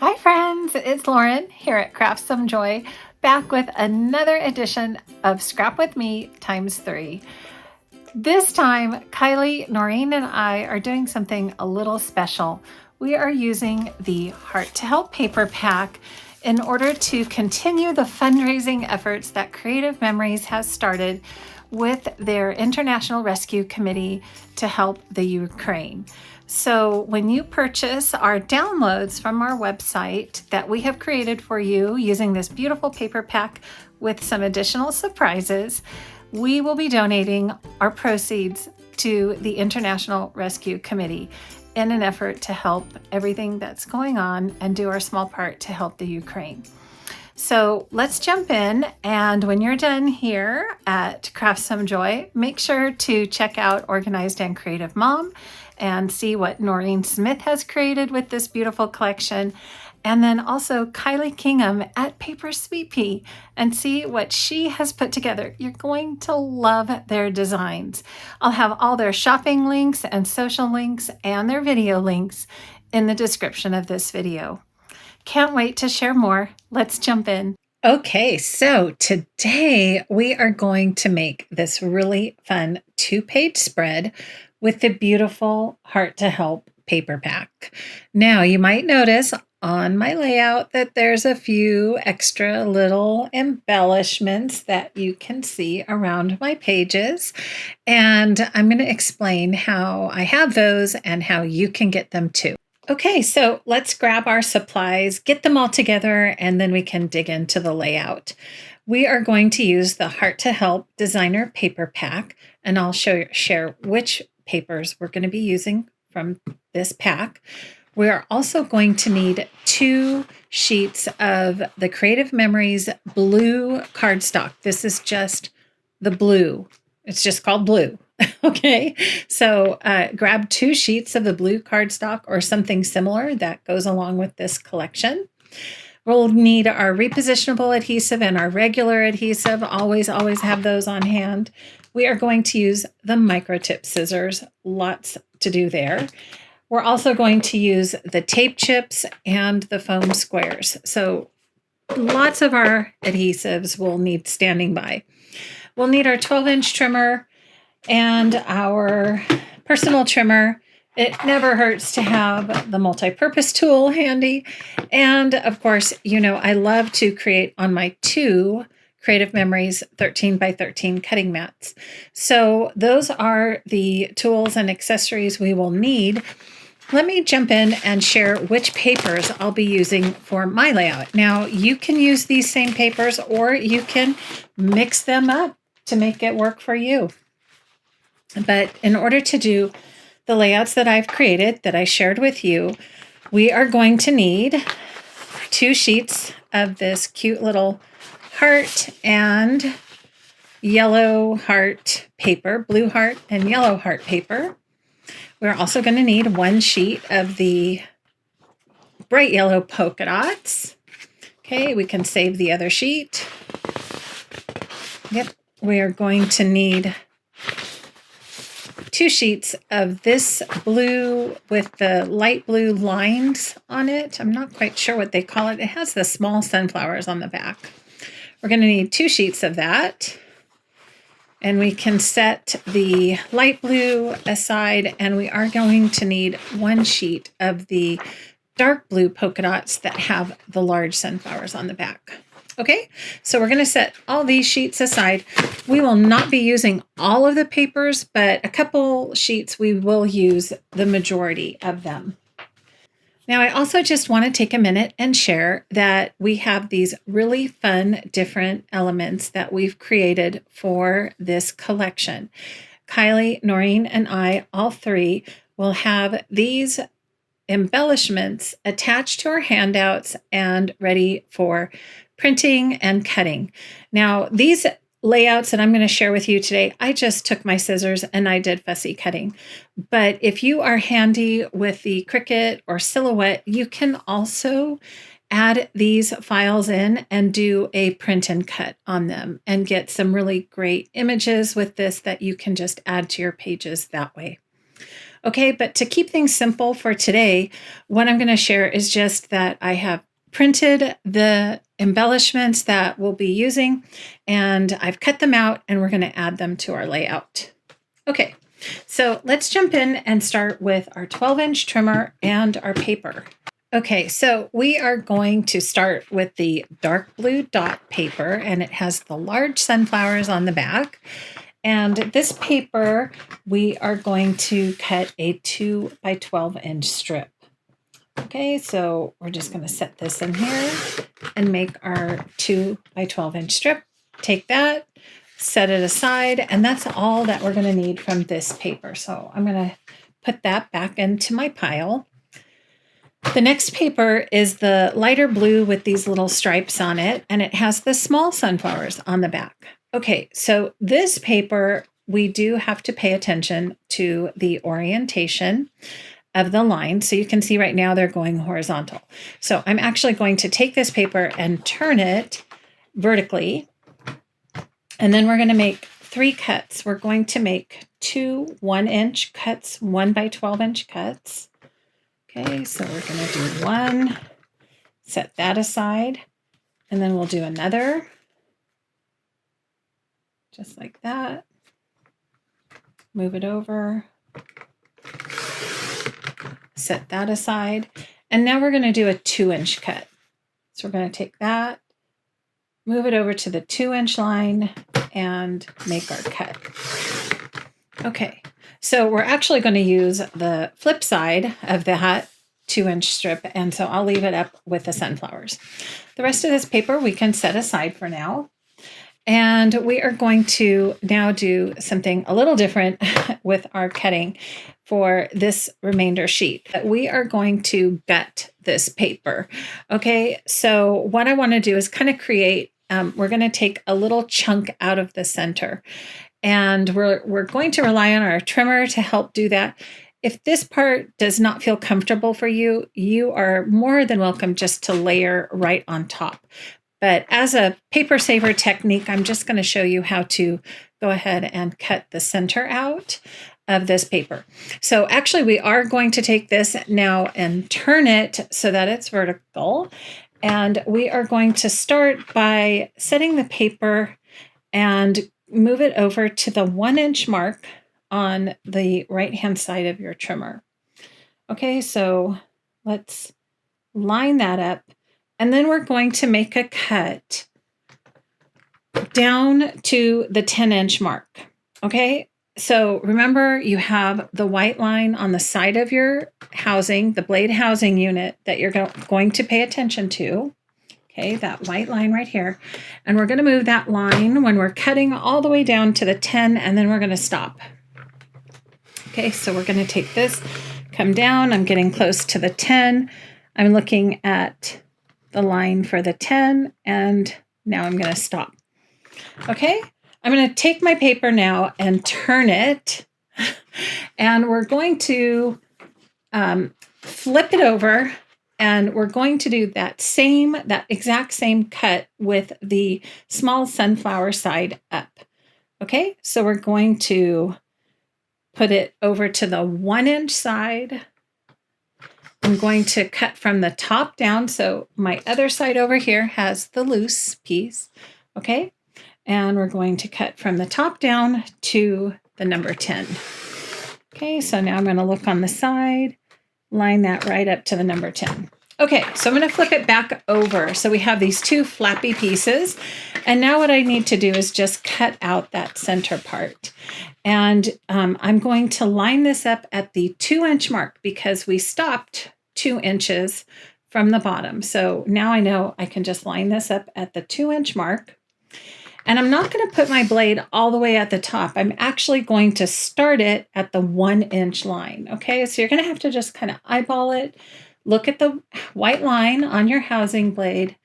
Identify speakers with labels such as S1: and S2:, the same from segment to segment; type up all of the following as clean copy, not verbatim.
S1: Hi friends, it's Lauren here at Craft Some Joy, back with another edition of Scrap With Me ×3. This time, Kylie, Noreen, and I are doing something a little special. We are using the Heart to Help paper pack in order to continue the fundraising efforts that Creative Memories has started with their International Rescue Committee to help the Ukraine. So when you purchase our downloads from our website that we have created for you using this beautiful paper pack with some additional surprises, we will be donating our proceeds to the International Rescue Committee in an effort to help everything that's going on and do our small part to help the Ukraine. So let's jump in, and when you're done here at Craft Some Joy, make sure to check out Organized and Creative Mom and see what Noreen Smith has created with this beautiful collection. And then also Kylie Kingham at Paper Sweet Pea and see what she has put together. You're going to love their designs. I'll have all their shopping links and social links and their video links in the description of this video. Can't wait to share more. Let's jump in. Okay, so today we are going to make this really fun 2-page spread with the beautiful Heart to Help paper pack. Now, you might notice on my layout that there's a few extra little embellishments that you can see around my pages, and I'm going to explain how I have those and how you can get them too. Okay, so let's grab our supplies, get them all together, and then we can dig into the layout. We are going to use the Heart to Help Designer Paper Pack, and I'll share which papers we're going to be using from this pack. We are also going to need 2 sheets of the Creative Memories blue cardstock. This is just the blue. It's just called blue. Okay, so grab 2 sheets of the blue cardstock or something similar that goes along with this collection. We'll need our repositionable adhesive and our regular adhesive. Always have those on hand. We are going to use the micro tip scissors. Lots to do there. We're also going to use the tape chips and the foam squares. So lots of our adhesives will need standing by. We'll need our 12-inch trimmer and our personal trimmer. It never hurts to have the multi-purpose tool handy. And of course, you know, I love to create on my 2 Creative Memories 13 by 13 cutting mats. So those are the tools and accessories we will need. Let me jump in and share which papers I'll be using for my layout. Now, you can use these same papers or you can mix them up to make it work for you. But in order to do the layouts that I've created that I shared with you, we are going to need 2 sheets of this cute little heart and yellow heart paper, blue heart and yellow heart paper. We're also going to need 1 sheet of the bright yellow polka dots. Okay, we can save the other sheet. Yep, we are going to need 2 sheets of this blue with the light blue lines on it. I'm not quite sure what they call it. It has the small sunflowers on the back. We're going to need 2 sheets of that. And we can set the light blue aside, and we are going to need 1 sheet of the dark blue polka dots that have the large sunflowers on the back. Okay, so we're going to set all these sheets aside. We will not be using all of the papers, but a couple sheets we will use the majority of them. Now, I also just want to take a minute and share that we have these really fun, different elements that we've created for this collection. Kylie, Noreen, and I, all 3, will have these embellishments attached to our handouts and ready for printing and cutting. Now, these layouts that I'm going to share with you today, I just took my scissors and I did fussy cutting. But if you are handy with the Cricut or Silhouette, you can also add these files in and do a print and cut on them and get some really great images with this that you can just add to your pages that way. Okay, but to keep things simple for today, what I'm going to share is just that I have printed the embellishments that we'll be using, and I've cut them out, and we're going to add them to our layout. Okay, so let's jump in and start with our 12-inch trimmer and our paper. Okay, so we are going to start with the dark blue dot paper, and it has the large sunflowers on the back. And this paper, we are going to cut a 2 by 12-inch strip. Okay, so we're just going to set this in here and make our 2 by 12-inch strip. Take that, set it aside, and that's all that we're going to need from this paper. So I'm going to put that back into my pile. The next paper is the lighter blue with these little stripes on it, and it has the small sunflowers on the back. Okay, so this paper, we do have to pay attention to the orientation of the line. So you can see right now they're going horizontal. So I'm actually going to take this paper and turn it vertically, and then we're going to make 3 cuts. We're going to make 2 1-inch cuts, 1 by 12-inch cuts. Okay, so we're going to do 1, set that aside, and then we'll do another, just like that. Move it over, set that aside, and now we're going to do a 2-inch cut. So we're going to take that, move it over to the 2-inch line, and make our cut. Okay, so we're actually going to use the flip side of that 2-inch strip, and so I'll leave it up with the sunflowers. The rest of this paper we can set aside for now, and we are going to now do something a little different with our cutting for this remainder sheet. We are going to gut this paper. Okay, so what I want to do is kind of create, we're going to take a little chunk out of the center, and we're going to rely on our trimmer to help do that. If this part does not feel comfortable for you, you are more than welcome just to layer right on top. But as a paper saver technique, I'm just going to show you how to go ahead and cut the center out of this paper. So actually we are going to take this now and turn it so that it's vertical. And we are going to start by setting the paper and move it over to the 1-inch mark on the right-hand side of your trimmer. Okay, so let's line that up. And then we're going to make a cut down to the 10-inch mark. Okay, so remember you have the white line on the side of your housing, the blade housing unit that you're going to pay attention to. Okay, that white line right here. And we're going to move that line when we're cutting all the way down to the 10, and then we're going to stop. Okay, so we're going to take this, come down. I'm getting close to the 10. I'm looking at the line for the 10, and now I'm going to stop. Okay, I'm going to take my paper now and turn it, and we're going to flip it over. And we're going to do that exact same cut with the small sunflower side up. Okay, so we're going to put it over to the 1-inch side. I'm going to cut from the top down. So my other side over here has the loose piece. Okay, and we're going to cut from the top down to the number 10. Okay, so now I'm going to look on the side. Line that right up to the number 10. Okay, so I'm going to flip it back over. So we have these 2 flappy pieces. And now what I need to do is just cut out that center part. And I'm going to line this up at the 2-inch mark because we stopped 2 inches from the bottom. So now I know I can just line this up at the 2-inch mark. And I'm not going to put my blade all the way at the top. I'm actually going to start it at the 1-inch line. Okay, so you're going to have to just kind of eyeball it. Look at the white line on your housing blade.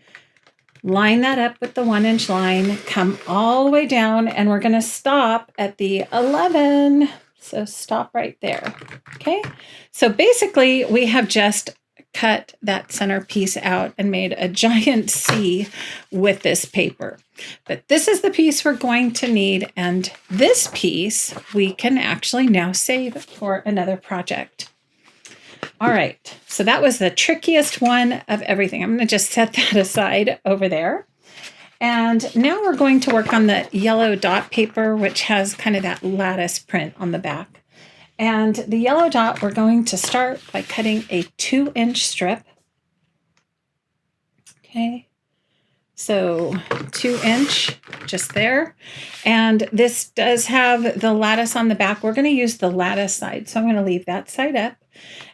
S1: Line that up with the 1-inch line. Come all the way down, and we're going to stop at the 11. So stop right there. Okay, so basically we have just cut that center piece out and made a giant C with this paper. But this is the piece we're going to need, and this piece we can actually now save for another project. All right, so that was the trickiest one of everything. I'm going to just set that aside over there. And now we're going to work on the yellow dot paper, which has kind of that lattice print on the back. And the yellow dot, we're going to start by cutting a 2-inch strip. Okay, so 2-inch just there. And this does have the lattice on the back. We're going to use the lattice side, so I'm going to leave that side up.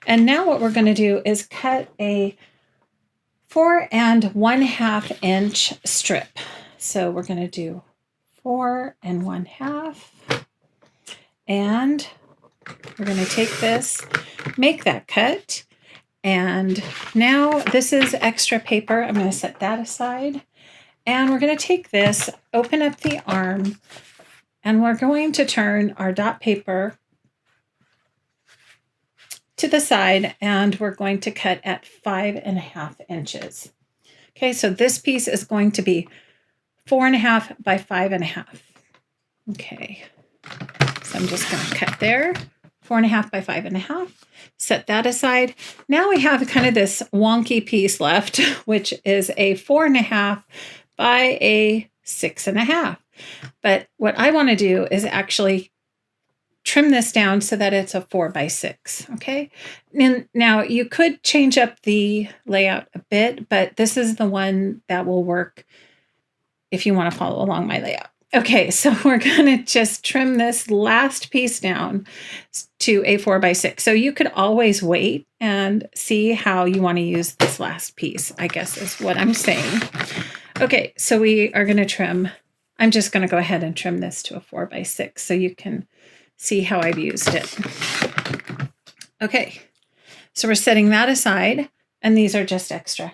S1: And now what we're going to do is cut a 4 1/2 inch strip. So we're going to do 4 1/2, and we're going to take this, make that cut, and now this is extra paper. I'm going to set that aside, and we're going to take this, open up the arm, and we're going to turn our dot paper to the side, and we're going to cut at 5 1/2 inches. Okay, so this piece is going to be 4 1/2 by 5 1/2. Okay, so I'm just going to cut there, 4 1/2 by 5 1/2. Set that aside. Now we have kind of this wonky piece left, which is a 4 1/2 by a 6 1/2. But what I want to do is actually trim this down so that it's a 4 by 6. Okay. And now you could change up the layout a bit, but this is the one that will work if you want to follow along my layout. Okay, so we're going to just trim this last piece down to a 4 by 6. So you could always wait and see how you want to use this last piece, I guess is what I'm saying. Okay, so we are going to trim. I'm just going to go ahead and trim this to a 4 by 6 so you can see how I've used it. Okay, so we're setting that aside, and these are just extra.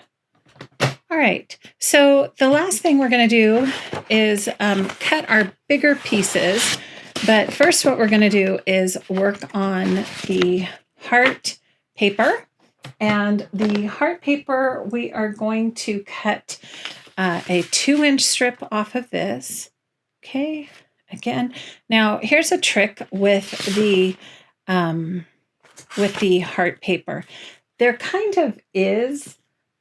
S1: All right, so the last thing we're going to do is cut our bigger pieces. But first what we're going to do is work on the heart paper. And the heart paper, we are going to cut a 2-inch strip off of this. Okay, again. Now here's a trick with the heart paper. There kind of is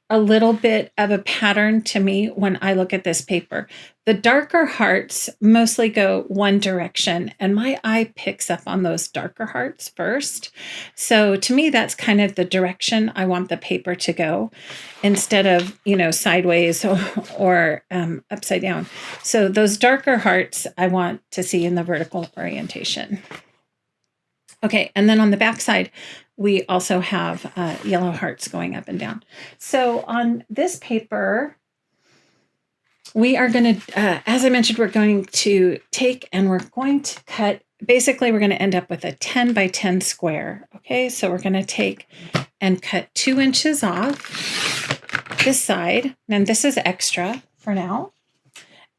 S1: a little bit of a pattern to me when I look at this paper. The darker hearts mostly go one direction, and my eye picks up on those darker hearts first. So to me, that's kind of the direction I want the paper to go instead of, sideways or upside down. So those darker hearts I want to see in the vertical orientation. Okay, and then on the back side, we also have yellow hearts going up and down. So on this paper, we are going to, as I mentioned, we're going to take and we're going to cut, basically we're going to end up with a 10 by 10 square. Okay, so we're going to take and cut 2 inches off this side, and this is extra for now.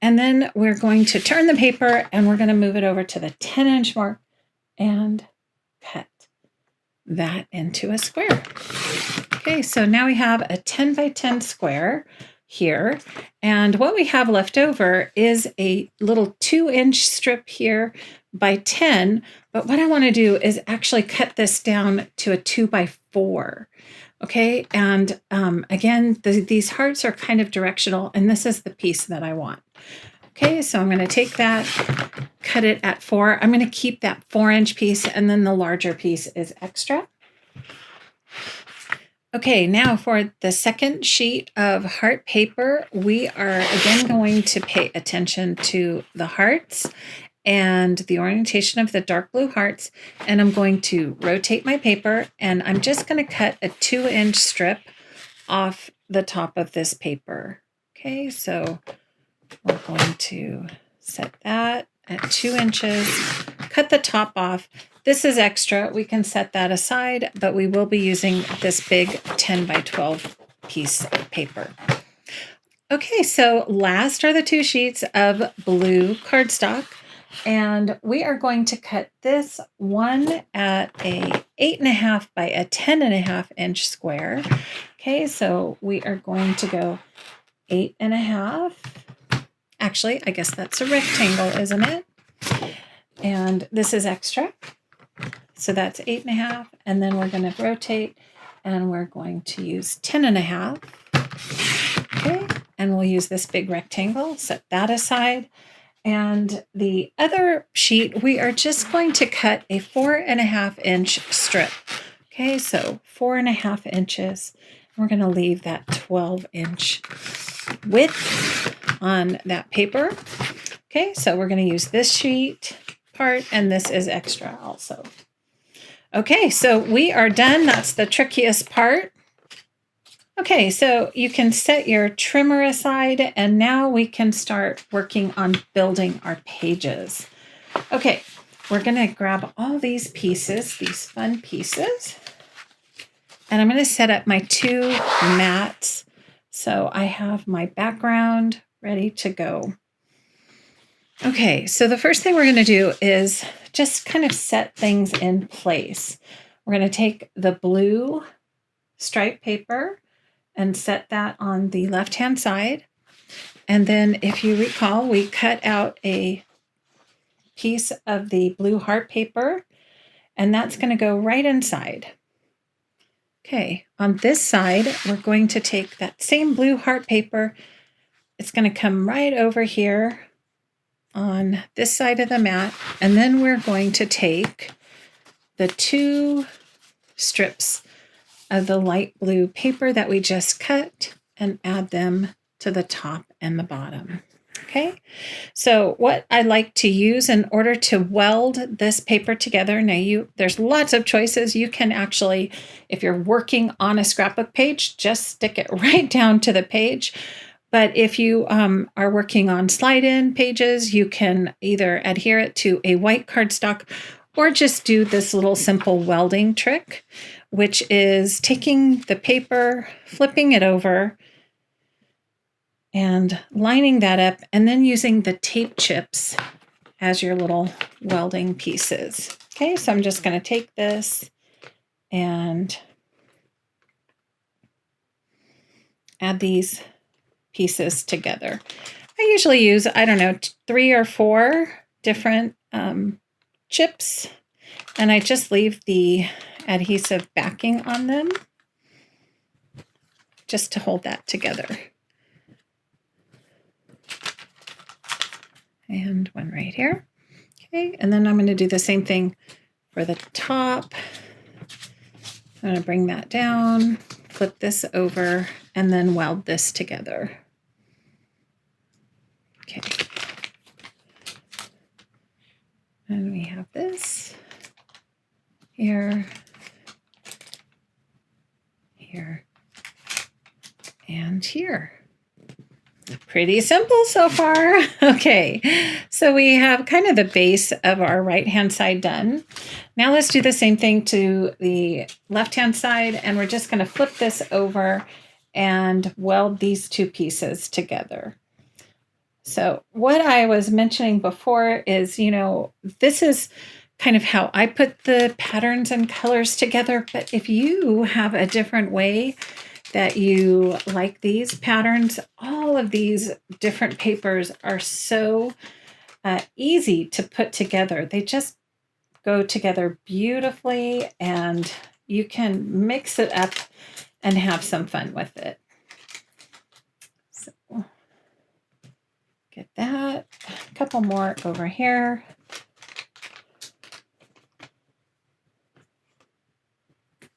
S1: And then we're going to turn the paper and we're going to move it over to the 10-inch mark and cut that into a square. Okay, so now we have a 10 by 10 square here. And what we have left over is a little 2-inch strip here by 10. But what I want to do is actually cut this down to a 2 by 4. Okay, and again, these hearts are kind of directional, and this is the piece that I want. Okay, so I'm going to take that, cut it at 4. I'm going to keep that 4-inch piece, and then the larger piece is extra. Okay, now for the second sheet of heart paper, we are again going to pay attention to the hearts and the orientation of the dark blue hearts. And I'm going to rotate my paper, and I'm just going to cut a 2-inch strip off the top of this paper. Okay, so we're going to set that at 2 inches, cut the top off. This is extra. We can set that aside, but we will be using this big 10 by 12 piece of paper. Okay, so last are the 2 sheets of blue cardstock. And we are going to cut this one at a 8.5 by a 10.5 inch square. Okay, so we are going to go 8.5. Actually, I guess that's a rectangle, isn't it? And this is extra. So that's 8.5. And then we're going to rotate and we're going to use 10.5. Okay, and we'll use this big rectangle, set that aside. And the other sheet, we are just going to cut a 4.5 inch strip. Okay, so 4.5 inches. We're going to leave that 12 inch width on that paper. Okay, so we're going to use this sheet part, and this is extra also. Okay, so we are done. That's the trickiest part. Okay, so you can set your trimmer aside, and now we can start working on building our pages. Okay, we're going to grab all these pieces, these fun pieces, and I'm going to set up my 2 mats. So I have my background ready to go. Okay, so the first thing we're going to do is just kind of set things in place. We're going to take the blue stripe paper and set that on the left-hand side. And then if you recall, we cut out a piece of the blue heart paper, and that's going to go right inside. Okay, on this side, we're going to take that same blue heart paper. It's going to come right over here on this side of the mat, and then we're going to take the 2 strips of the light blue paper that we just cut and add them to the top and the bottom. Okay, so what I like to use in order to weld this paper together, now there's lots of choices. You can actually, if you're working on a scrapbook page, just stick it right down to the page. But if you are working on slide-in pages, you can either adhere it to a white cardstock or just do this little simple welding trick, which is taking the paper, flipping it over, and lining that up, and then using the tape chips as your little welding pieces. Okay, so I'm just going to take this and add these pieces together. I usually use, 3 or 4 different chips, and I just leave the adhesive backing on them just to hold that together. And one right here. Okay, and then I'm going to do the same thing for the top. I'm going to bring that down, flip this over, and then weld this together. Okay. And we have this here, here, and here. Pretty simple so far. Okay, so we have kind of the base of our right-hand side done. Now let's do the same thing to the left-hand side, and we're just going to flip this over and weld these 2 pieces together. So what I was mentioning before is, this is kind of how I put the patterns and colors together, but if you have a different way that you like these patterns, all of these different papers are so easy to put together. They just go together beautifully, and you can mix it up and have some fun with it. So get that, a couple more over here.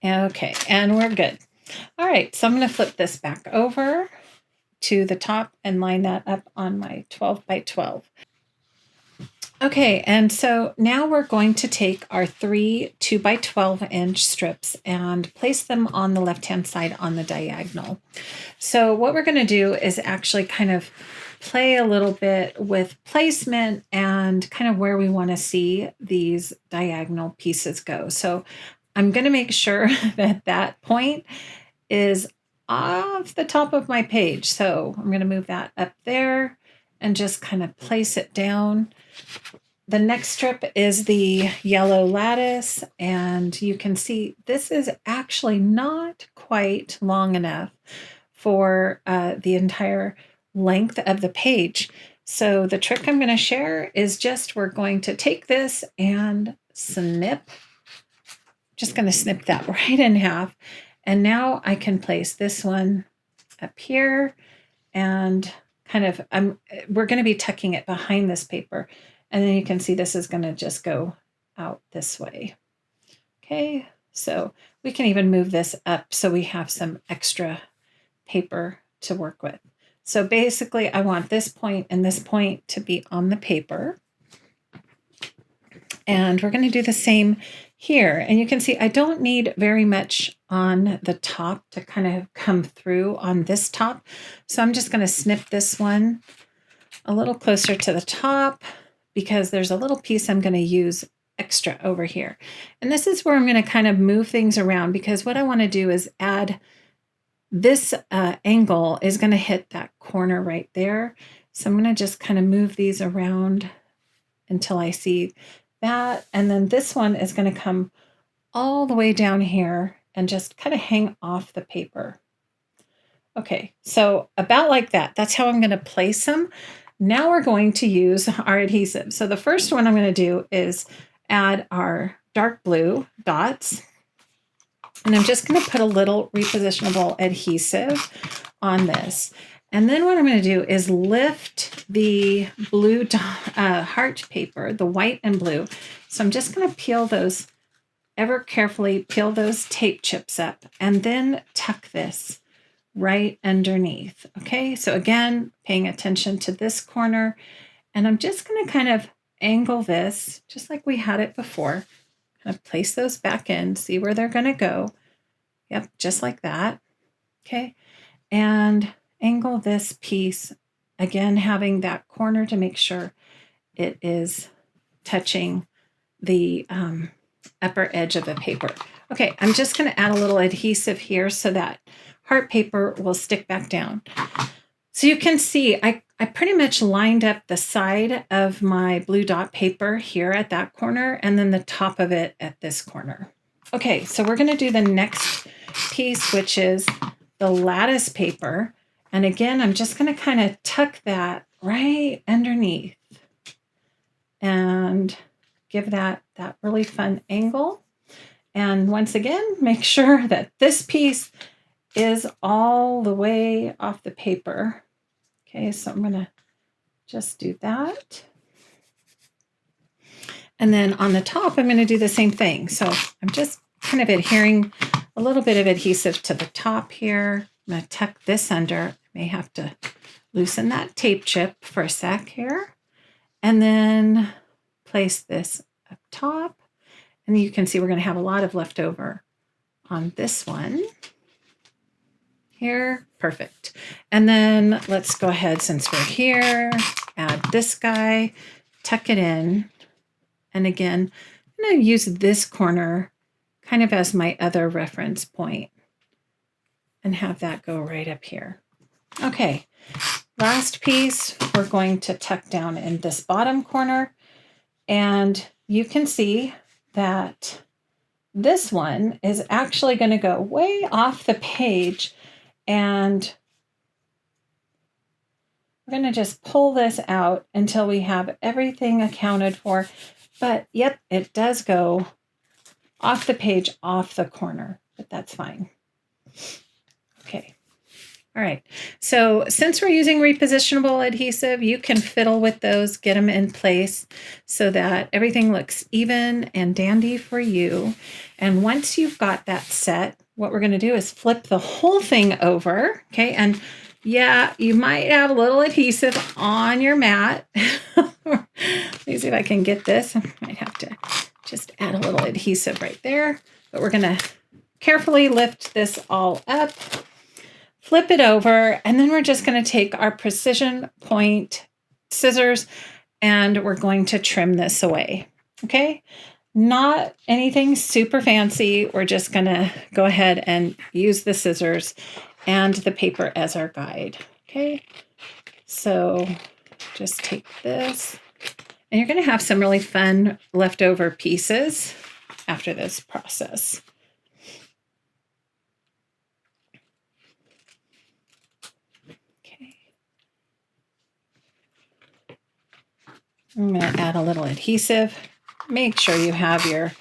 S1: Okay, and we're good. All right, so I'm going to flip this back over to the top and line that up on my 12 by 12. Okay, and so now we're going to take our 3 2 by 12 inch strips and place them on the left-hand side on the diagonal. So what we're going to do is actually kind of play a little bit with placement and kind of where we want to see these diagonal pieces go. So I'm going to make sure that that point is off the top of my page. So I'm going to move that up there and just kind of place it down. the next strip is the yellow lattice, and you can see this is actually not quite long enough for the entire length of the page. So the trick I'm going to share is just we're going to take this and snip. Just going to snip that right in half. And now I can place this one up here and kind of, we're going to be tucking it behind this paper. And then you can see this is going to just go out this way. Okay, so we can even move this up so we have some extra paper to work with. So basically I want this point and this point to be on the paper. And we're going to do the same here. And you can see I don't need very much on the top to kind of come through on this top. So I'm just going to snip this one a little closer to the top because there's a little piece I'm going to use extra over here. And this is where I'm going to kind of move things around because what I want to do is add this angle is going to hit that corner right there. So I'm going to just kind of move these around until I see that. And then this one is going to come all the way down here and just kind of hang off the paper. Okay, so about like that. That's how I'm going to place them. Now we're going to use our adhesive. So the first one I'm going to do is add our dark blue dots. And I'm just going to put a little repositionable adhesive on this. And then what I'm going to do is lift the blue heart paper, the white and blue. So I'm just going to peel those, ever carefully peel those tape chips up and then tuck this right underneath. Okay, so again, paying attention to this corner. And I'm just going to kind of angle this just like we had it before. Kind of place those back in, see where they're going to go. Yep, just like that. Okay, and angle this piece, again, having that corner to make sure it is touching the upper edge of the paper. Okay, I'm just going to add a little adhesive here so that heart paper will stick back down. So you can see I pretty much lined up the side of my blue dot paper here at that corner and then the top of it at this corner. Okay, so we're going to do the next piece, which is the lattice paper. And again, I'm just going to kind of tuck that right underneath and give that really fun angle. And once again, make sure that this piece is all the way off the paper. Okay, so I'm going to just do that. And then on the top, I'm going to do the same thing. So I'm just kind of adhering a little bit of adhesive to the top here. I'm going to tuck this under. I may have to loosen that tape chip for a sec here. And then place this up top. And you can see we're going to have a lot of leftover on this one. Here, perfect. And then let's go ahead, since we're here, add this guy, tuck it in. And again, I'm going to use this corner kind of as my other reference point and have that go right up here. Okay, last piece, we're going to tuck down in this bottom corner. And you can see that this one is actually going to go way off the page. And we're going to just pull this out until we have everything accounted for. But yep, it does go off the page, off the corner, but that's fine. Okay. All right. So since we're using repositionable adhesive, you can fiddle with those, get them in place so that everything looks even and dandy for you. And once you've got that set, what we're going to do is flip the whole thing over. Okay. And yeah, you might have a little adhesive on your mat. Let me see if I can get this. I might have to just add a little adhesive right there, but we're going to carefully lift this all up, flip it over, and then we're just going to take our precision point scissors and we're going to trim this away. Okay. Not anything super fancy. We're just going to go ahead and use the scissors and the paper as our guide. Okay. So just take this And you're going to have some really fun leftover pieces after this process. Okay. I'm going to add a little adhesive. Make sure you have your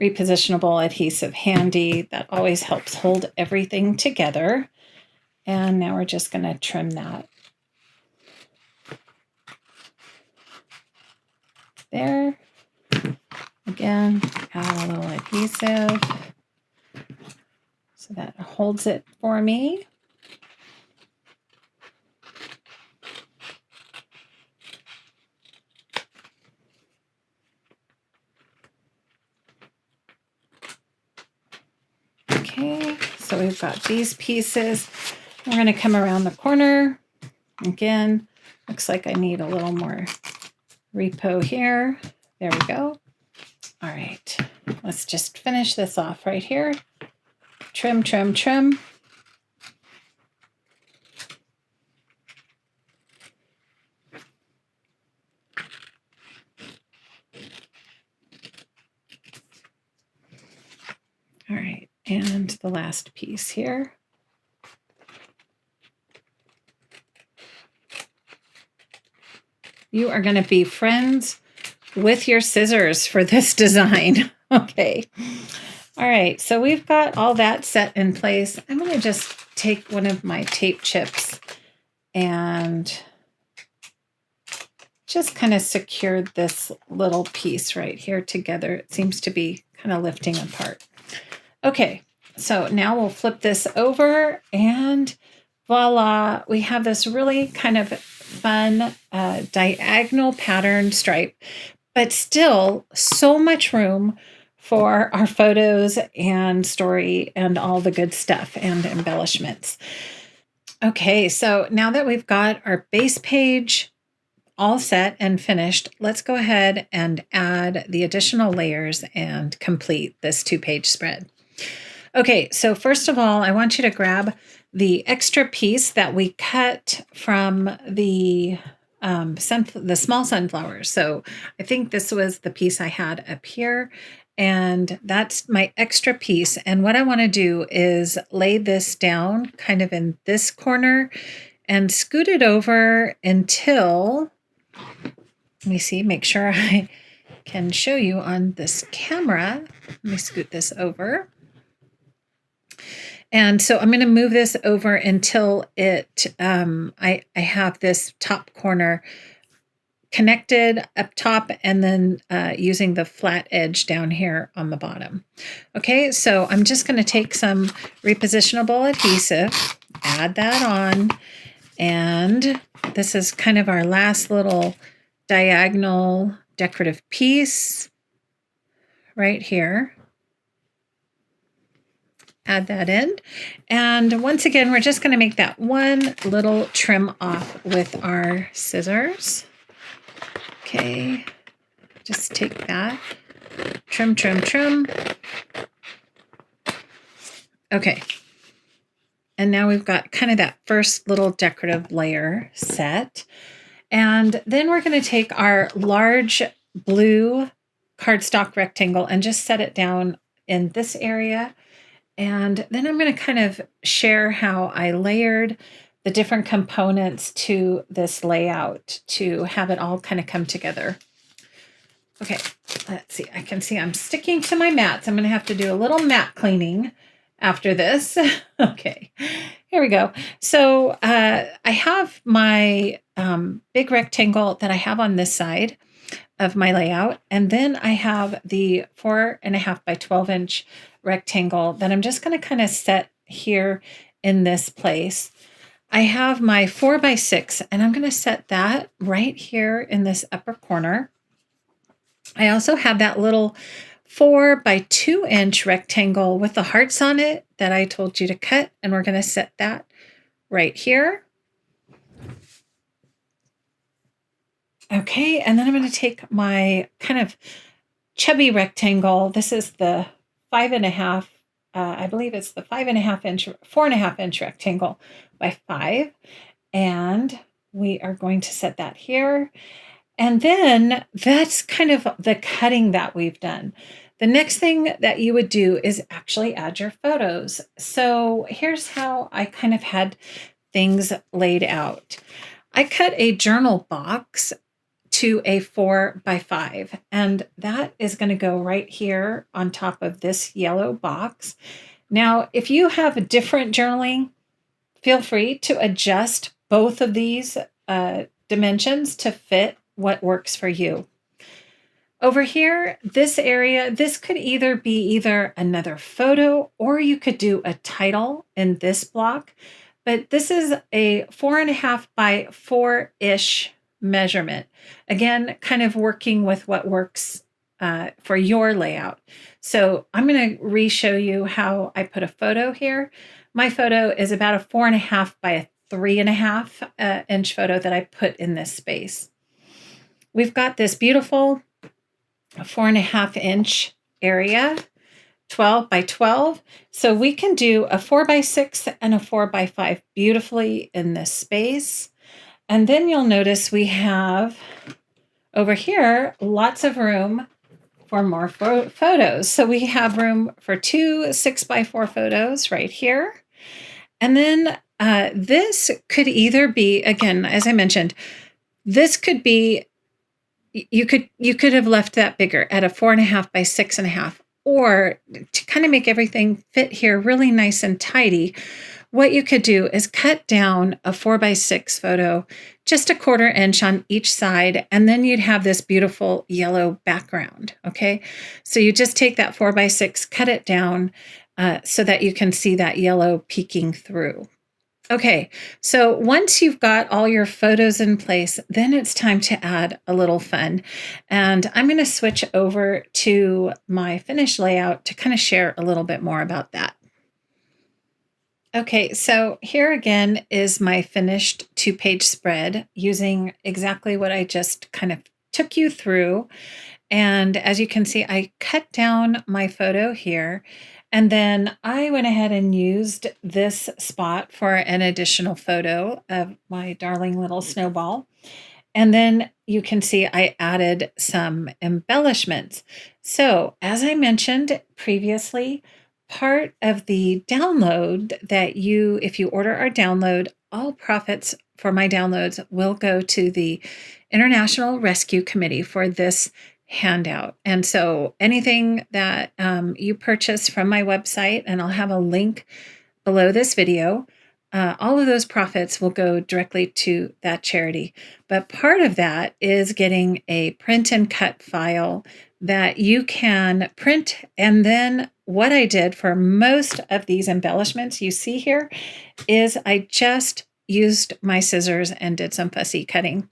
S1: repositionable adhesive handy. That always helps hold everything together. And now we're just going to trim that. There. Again, add a little adhesive so that holds it for me. Okay, so we've got these pieces. We're going to come around the corner. Again, looks like I need a little more repo here. There we go. All right, let's just finish this off right here. Trim, trim, trim. All right, and the last piece here. You are going to be friends with your scissors for this design. Okay. All right, so we've got all that set in place. I'm going to just take one of my tape chips and just kind of secure this little piece right here together. It seems to be kind of lifting apart. Okay, so now we'll flip this over and voila, we have this really kind of fun diagonal pattern stripe, but still so much room for our photos and story and all the good stuff and embellishments. Okay, so now that we've got our base page all set and finished, let's go ahead and add the additional layers and complete this 2-page spread. Okay, so first of all, I want you to grab the extra piece that we cut from the small sunflowers. So I think this was the piece I had up here, and that's my extra piece. And what I want to do is lay this down kind of in this corner and scoot it over until, let me see, make sure I can show you on this camera. Let me scoot this over. And so I'm going to move this over until it, I have this top corner connected up top and then using the flat edge down here on the bottom. Okay, so I'm just going to take some repositionable adhesive, add that on, and this is kind of our last little diagonal decorative piece right here. Add that in. And once again, we're just going to make that one little trim off with our scissors. Okay, just take that, trim, trim, trim. Okay, and now we've got kind of that first little decorative layer set. And then we're going to take our large blue cardstock rectangle and just set it down in this area. And then I'm going to kind of share how I layered the different components to this layout to have it all kind of come together. Okay, let's see. I can see I'm sticking to my mats. I'm going to have to do a little mat cleaning after this. Okay, here we go. So I have my big rectangle that I have on this side of my layout. And then I have the 4.5 by 12 inch rectangle that I'm just going to kind of set here in this place. I have my 4 by 6 and I'm going to set that right here in this upper corner. I also have that little 4 by 2 inch rectangle with the hearts on it that I told you to cut, and we're going to set that right here. Okay, and then I'm going to take my kind of chubby rectangle. This is the 5.5, I believe it's the 5.5 inch, 4.5 inch rectangle by 5. And we are going to set that here. And then that's kind of the cutting that we've done. The next thing that you would do is actually add your photos. So here's how I kind of had things laid out. I cut a journal box to a 4x5, and that is going to go right here on top of this yellow box. Now, if you have a different journaling, feel free to adjust both of these dimensions to fit what works for you. Over here, this area, this could either be another photo, or you could do a title in this block. But this is a 4.5 by 4-ish measurement. Again, kind of working with what works for your layout. So I'm going to re-show you how I put a photo here. My photo is about a 4.5 by a 3.5 inch photo that I put in this space. We've got this beautiful 4.5 inch area, 12 by 12. So we can do a 4 by 6 and a 4 by 5 beautifully in this space. And then you'll notice we have over here lots of room for more photos. So we have room for 2 6 by 4 photos right here. And then this could either be, again, as I mentioned, this could be, you could have left that bigger at a 4.5 by 6.5, or to kind of make everything fit here really nice and tidy, what you could do is cut down a 4 by 6 photo, just a 1/4 inch on each side, and then you'd have this beautiful yellow background, okay? So you just take that 4 by 6, cut it down so that you can see that yellow peeking through. Okay, so once you've got all your photos in place, then it's time to add a little fun. And I'm going to switch over to my finished layout to kind of share a little bit more about that. Okay, so here again is my finished 2-page spread using exactly what I just kind of took you through. And as you can see, I cut down my photo here. And then I went ahead and used this spot for an additional photo of my darling little snowball. And then you can see I added some embellishments. So as I mentioned previously, part of the download that if you order our download, all profits for my downloads will go to the International Rescue Committee for this handout. And so anything that you purchase from my website, and I'll have a link below this video, all of those profits will go directly to that charity. But part of that is getting a print and cut file that you can print. And then what I did for most of these embellishments you see here is I just used my scissors and did some fussy cutting.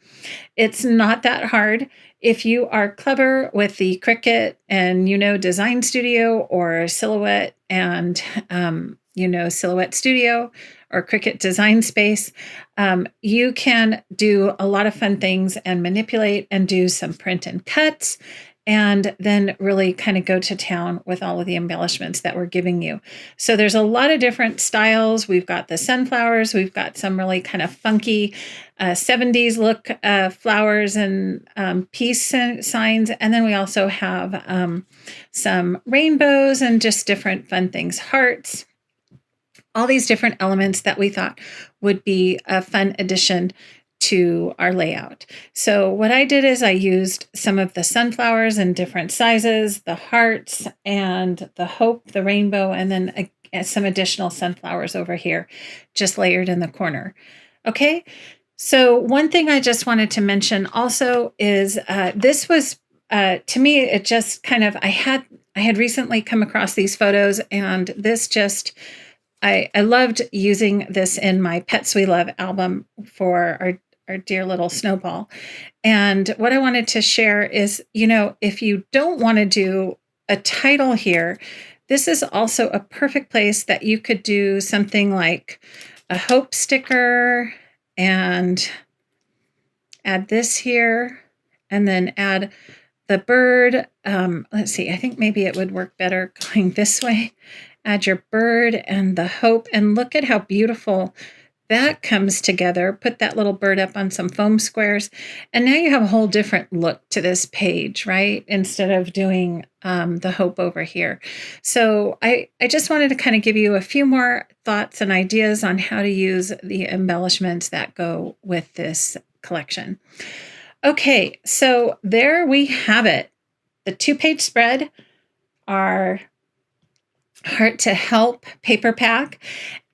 S1: It's not that hard. If you are clever with the Cricut and Design Studio or Silhouette and Silhouette Studio or Cricut Design Space, you can do a lot of fun things and manipulate and do some print and cuts, and then really kind of go to town with all of the embellishments that we're giving you. So there's a lot of different styles. We've got the sunflowers. We've got some really kind of funky 70s look flowers and peace signs. And then we also have some rainbows and just different fun things, hearts, all these different elements that we thought would be a fun addition to our layout. So what I did is I used some of the sunflowers in different sizes, the hearts and the hope, the rainbow, and then some additional sunflowers over here, just layered in the corner. Okay, so one thing I just wanted to mention also is this was, to me, it just kind of, I had recently come across these photos, and this just, I loved using this in my Pets We Love album for our dear little snowball. And what I wanted to share is, if you don't want to do a title here, this is also a perfect place that you could do something like a hope sticker and add this here, and then add the bird. Let's see, I think maybe it would work better going this way. Add your bird and the hope, and look at how beautiful that comes together. Put that little bird up on some foam squares, and now you have a whole different look to this page, right? Instead of doing the hope over here. So I just wanted to kind of give you a few more thoughts and ideas on how to use the embellishments that go with this collection. Okay, so there we have it. The 2-page spread, our Heart to Help paper pack.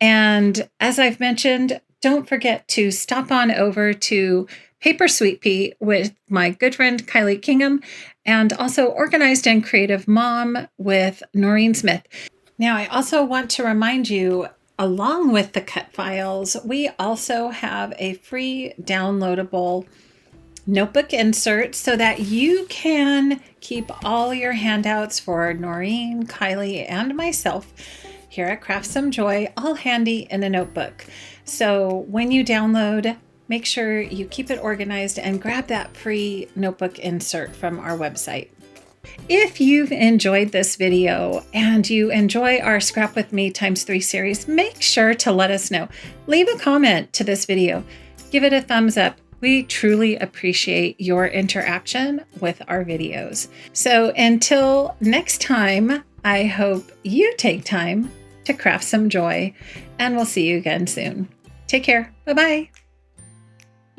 S1: And as I've mentioned, don't forget to stop on over to Paper Sweet Pea with my good friend Kylie Kingham, and also Organized and Creative Mom with Noreen Smith. Now, I also want to remind you, along with the cut files, we also have a free downloadable notebook insert so that you can keep all your handouts for Noreen, Kylie, and myself here at Craft Some Joy all handy in a notebook. So when you download, make sure you keep it organized and grab that free notebook insert from our website. If you've enjoyed this video and you enjoy our Scrap With Me ×3 series, make sure to let us know. Leave a comment to this video. Give it a thumbs up. We truly appreciate your interaction with our videos. So until next time, I hope you take time to craft some joy, and we'll see you again soon. Take care. Bye-bye.